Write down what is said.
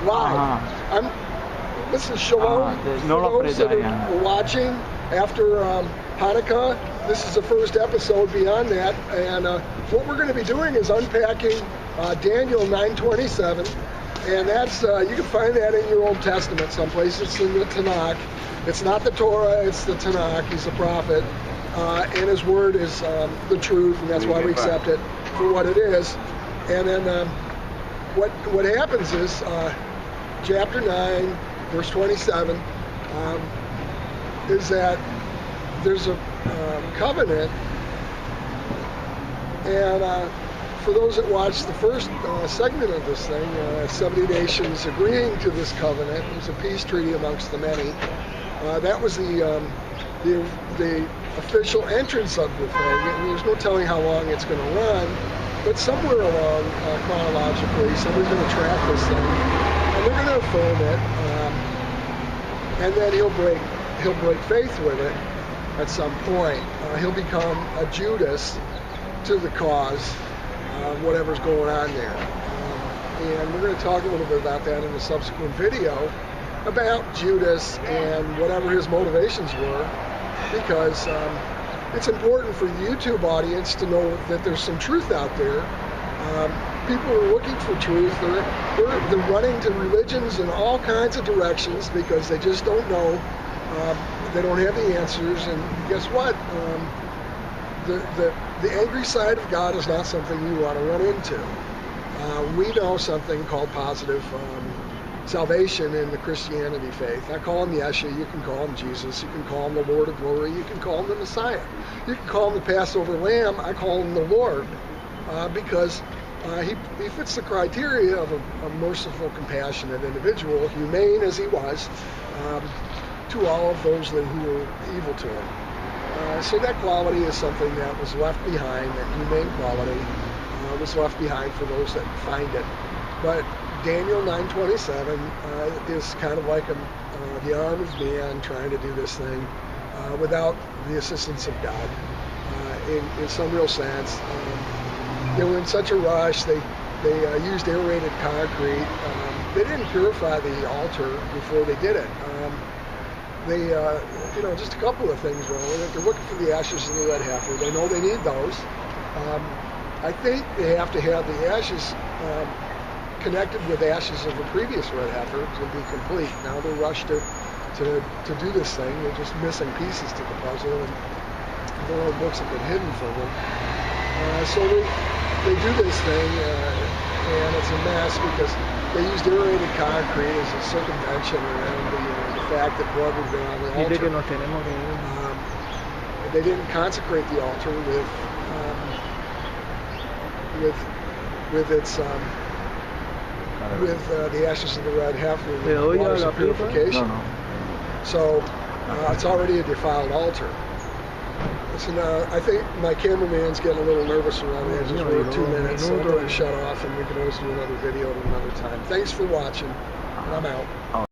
live. This is Shalom. For those that are watching after Hanukah, this is the first episode beyond that. And what we're going to be doing is unpacking Daniel 9:27. And that's, you can find that in your Old Testament someplace. It's in the Tanakh. It's not the Torah, it's the Tanakh. He's a prophet. And his word is the truth, and that's why we accept it for what it is. And then what happens is, chapter 9, verse 27, is that there's a covenant, and for those that watched the first segment of this thing, 70 nations agreeing to this covenant. It was a peace treaty amongst the many. That was the official entrance of the thing. And there's no telling how long it's going to run, but somewhere along chronologically, somebody's going to track this thing, and they're going to affirm it, and then he'll break faith with it at some point. He'll become a Judas to the cause. Whatever's going on there. And we're going to talk a little bit about that in a subsequent video about Judas and whatever his motivations were, because it's important for the YouTube audience to know that there's some truth out there. People are looking for truth. They're running to religions in all kinds of directions because they just don't know. They don't have the answers, and guess what? The angry side of God is not something you want to run into. We know something called positive salvation in the Christianity faith. I call him Yeshua, you can call him Jesus, you can call him the Lord of Glory, you can call him the Messiah. You can call him the Passover Lamb, I call him the Lord, because he fits the criteria of a merciful, compassionate individual, humane as he was, to all of those who were evil to him. So that quality is something that was left behind, that humane quality was left behind for those that find it. But Daniel 9:27 is kind of like the arm of man trying to do this thing without the assistance of God. In some real sense, they were in such a rush. They used aerated concrete. They didn't purify the altar before they did it. Just a couple of things wrong with it. They're looking for the ashes of the red heifer. They know they need those. I think they have to have the ashes connected with ashes of the previous red heifer to be complete. Now they're rushed to do this thing. They're just missing pieces to the puzzle, and the Lord books have been hidden from them. So they do this thing, and it's a mess because they used aerated concrete as a circumvention around the fact that blood would go on the altar. They didn't consecrate the altar with the ashes of the red heifer, with waters of purification. So it's already a defiled altar. Listen, I think my cameraman's getting a little nervous around the edges. We're at 2 minutes, so I'm going to shut off, and we can always do another video at another time. Thanks for watching, and I'm out.